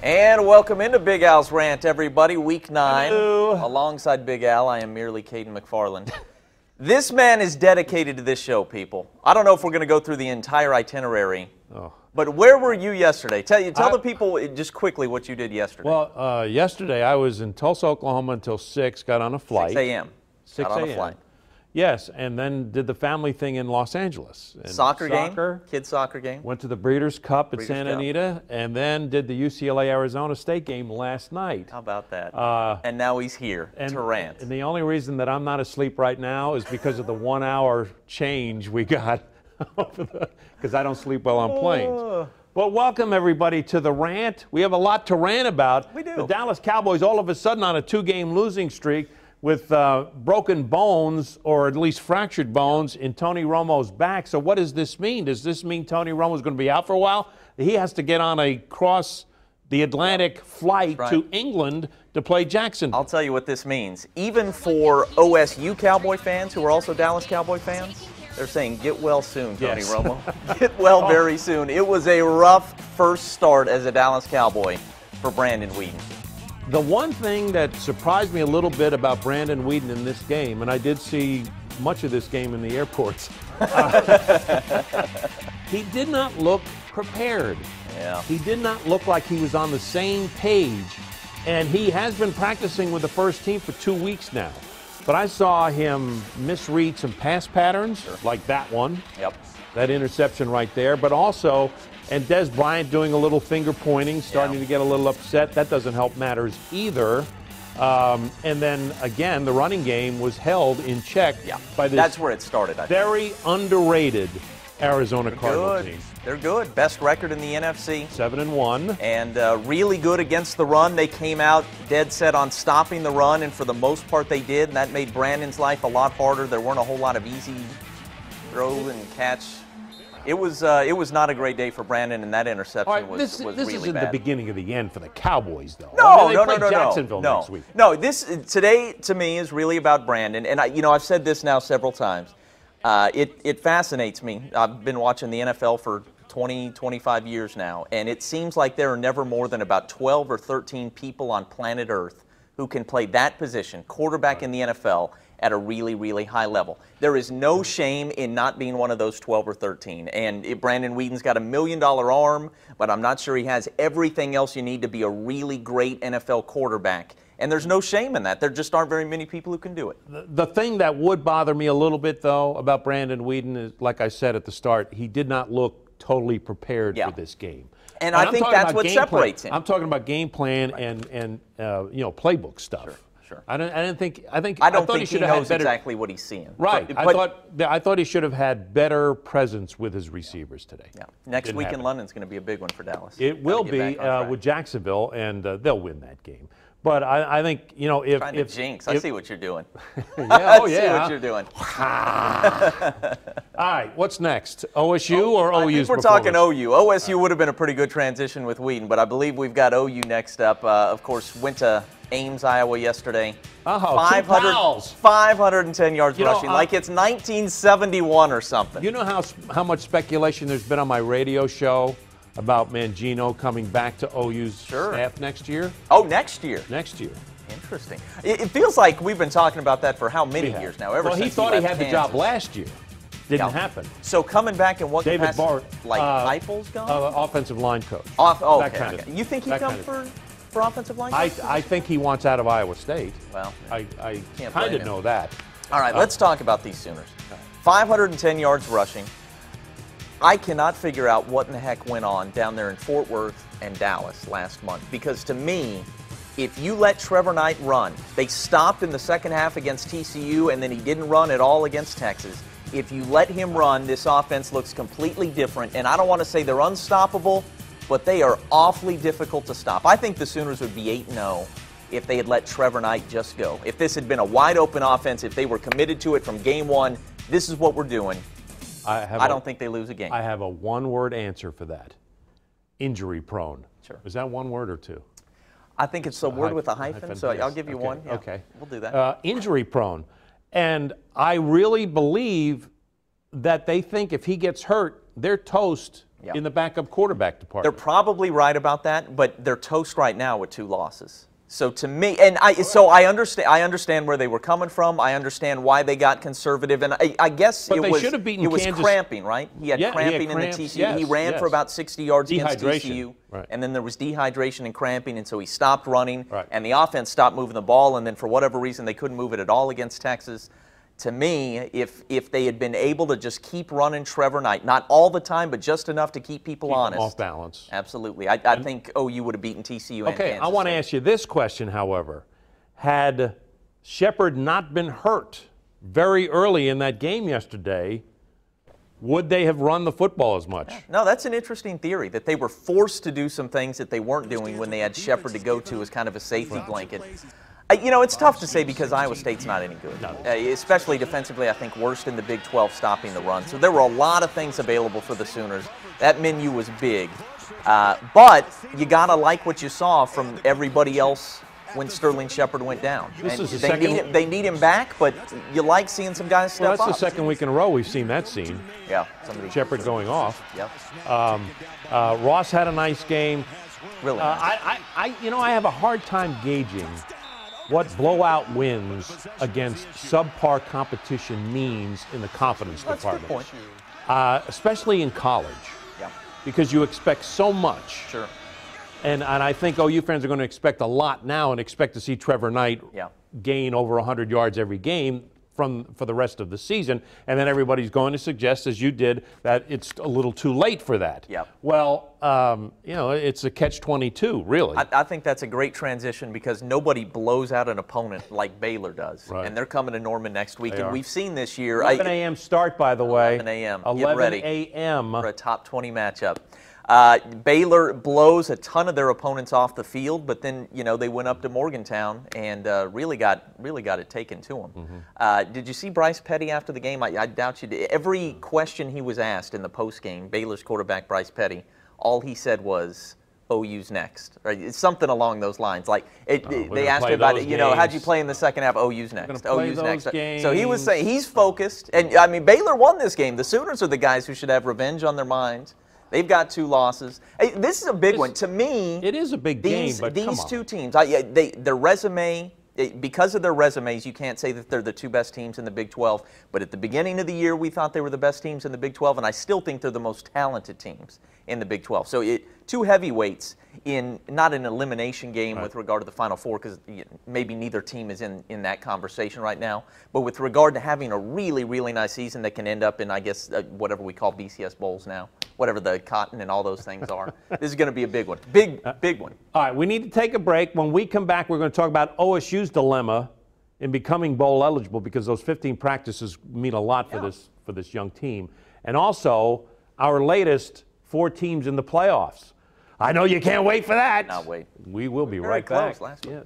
And welcome into Big Al's Rant, everybody. Week 9. Hello. Alongside Big Al, I am merely Cayden McFarland. This man is dedicated to this show, people. I don't know if we're going to go through the entire itinerary, but where were you yesterday? Tell the people just quickly what you did yesterday. Well, yesterday I was in Tulsa, Oklahoma until 6, got on a flight. 6 a.m. 6 Got on a a.m. flight. Yes, and then did the family thing in Los Angeles. And Soccer game? Kids soccer game? Went to the Breeders' Cup at Breeders' Santa Cup. Anita, and then did the UCLA-Arizona State game last night. How about that? And now he's here to rant. And the only reason that I'm not asleep right now is because of the 1 hour change we got, because I don't sleep well on planes. Well, welcome everybody to the rant. We have a lot to rant about. We do. The Dallas Cowboys all of a sudden on a 2-game losing streak with broken bones, or at least fractured bones, in Tony Romo's back. So what does this mean? Does this mean Tony Romo's going to be out for a while? He has to get on a cross the Atlantic flight to England to play Jacksonville. I'll tell you what this means. Even for OSU Cowboy fans who are also Dallas Cowboy fans, they're saying, get well soon, Tony Romo. Get well very soon. It was a rough first start as a Dallas Cowboy for Brandon Weeden. The one thing that surprised me a little bit about Brandon Weeden in this game, and I did see much of this game in the airports, he did not look prepared. Yeah. He did not look like he was on the same page, and he has been practicing with the first team for 2 weeks now. But I saw him misread some pass patterns, like that one, that interception right there, but also, and Des Bryant doing a little finger pointing, starting to get a little upset. That doesn't help matters either. And then, again, the running game was held in check by this That's where it started, I think. very underrated Arizona Cardinals team. They're good. Best record in the NFC. 7-1. And really good against the run. They came out dead set on stopping the run, and for the most part they did, and that made Brandon's life a lot harder. There weren't a whole lot of easy throw and catch. It was not a great day for Brandon, and that interception was really bad. This isn't the beginning of the end for the Cowboys, though. No, they play Jacksonville next week. No, today to me is really about Brandon, and I've said this now several times. It fascinates me. I've been watching the NFL for 20, 25 years now, and it seems like there are never more than about 12 or 13 people on planet Earth who can play that position, quarterback in the NFL, at a really, really high level. There is no shame in not being one of those 12 or 13. And Brandon Weeden's got $1 million arm, but I'm not sure he has everything else you need to be a really great NFL quarterback. And there's no shame in that. There just aren't very many people who can do it. The thing that would bother me a little bit, though, about Brandon Weeden is, like I said at the start, he did not look totally prepared for this game. And I think that's what separates him. I'm talking about game plan and playbook stuff. Sure. I don't think he knows exactly what he's seeing. Right. I thought he should have had better presence with his receivers today. Yeah. Next week in London is going to be a big one for Dallas. It will be with Jacksonville, and they'll win that game. But I think, if jinx, I see what you're doing. I see what you're doing. All right, what's next? OSU or OU's? I think we're talking OU. OSU would have been a pretty good transition with Weeden, but I believe we've got OU next up. Of course, went to Ames, Iowa yesterday. 510 yards rushing, like it's 1971 or something. You know how much speculation there's been on my radio show about Mangino coming back to OU's staff next year? Oh, next year? Next year. Interesting. It feels like we've been talking about that for how many years now? Ever since he thought he had the job last year. Didn't happen. So coming back in what David capacity? Bart, like Heupel's gone? Offensive line coach. Okay. You think he comes for offensive line coach? I think he wants out of Iowa State. Well, I kind of know that. All right, let's talk about these Sooners. 510 yards rushing. I cannot figure out what in the heck went on down there in Fort Worth and Dallas last month, because to me, if you let Trevor Knight run, they stopped in the second half against TCU, and then he didn't run at all against Texas. If you let him run, this offense looks completely different, and I don't want to say they're unstoppable, but they are awfully difficult to stop. I think the Sooners would be 8-0 if they had let Trevor Knight just go. If this had been a wide-open offense, if they were committed to it from game one, this is what we're doing. I don't think they lose a game. I have a one-word answer for that. Injury prone. Sure. Is that one word or two? I think it's a word with a hyphen, so yes. I'll give you one. Yeah. Okay. We'll do that. Injury prone. And I really believe that they think if he gets hurt, they're toast in the backup quarterback department. They're probably right about that, but they're toast right now with 2 losses. So to me, and I understand where they were coming from. I understand why they got conservative, and I guess but it they was should have beaten Kansas. Cramping, right? He had cramping in the TCU. Yes, he ran for about 60 yards against TCU, right. and then there was dehydration and cramping, and so he stopped running, right. and the offense stopped moving the ball, and then for whatever reason they couldn't move it at all against Texas. To me, if they had been able to just keep running Trevor Knight, not all the time, but just enough to keep people honest. Off balance. Absolutely. I think OU would have beaten TCU and Okay, Kansas I want to State. ask you this question, however. Had Shepard not been hurt very early in that game yesterday, would they have run the football as much? No, that's an interesting theory, that they were forced to do some things that they weren't doing when they had Shepard to go to as kind of a safety blanket. You know, it's tough to say because Iowa State's not any good. No. Especially defensively, I think worst in the Big 12 stopping the run. So there were a lot of things available for the Sooners. That menu was big. But you got to like what you saw from everybody else when Sterling Shepard went down. They need him back, but you like seeing some guys step up. Well, that's the second week in a row we've seen that scene. Yeah. Shepard going off. Yep. Ross had a nice game. Really nice. I have a hard time gauging what blowout wins against subpar competition means in the confidence department. That's a good point. Especially in college. Yeah. Because you expect so much. Sure. And I think OU fans are going to expect a lot now and expect to see Trevor Knight gain over 100 yards every game for the rest of the season. And then everybody's going to suggest, as you did, that it's a little too late for that. Yeah. Well, it's a catch-22, really. I think that's a great transition because nobody blows out an opponent like Baylor does. Right. And they're coming to Norman next week. And we've seen this year. 11 a.m. start, by the way. 11 a.m. 11 a.m. for a top 20 matchup. Baylor blows a ton of their opponents off the field, but then they went up to Morgantown and really got it taken to them. Mm-hmm. Did you see Bryce Petty after the game? I doubt you did. Every question he was asked in the postgame, Baylor's quarterback Bryce Petty, all he said was, "OU's next." Right? It's something along those lines. Like they asked him about it. How'd you play in the second half? OU's next. OU's next. Games. So he was saying he's focused, and I mean Baylor won this game. The Sooners are the guys who should have revenge on their minds. They've got 2 losses. Hey, this is a big one. To me, it is a big game, but these 2 teams, their resume, because of their resumes, you can't say that they're the 2 best teams in the Big 12. But at the beginning of the year, we thought they were the best teams in the Big 12, and I still think they're the most talented teams in the Big 12. So 2 heavyweights in not an elimination game with regard to the Final Four, because maybe neither team is in that conversation right now. But with regard to having a really, really nice season that can end up in, I guess, whatever we call BCS Bowls now, whatever the cotton and all those things are. This is going to be a big one. Big one. All right, we need to take a break. When we come back, we're going to talk about OSU's dilemma in becoming bowl eligible, because those 15 practices mean a lot for this young team. And also, our latest 4 teams in the playoffs. I know you can't wait for that. Not wait. We will be Very right back. close last week. Yes.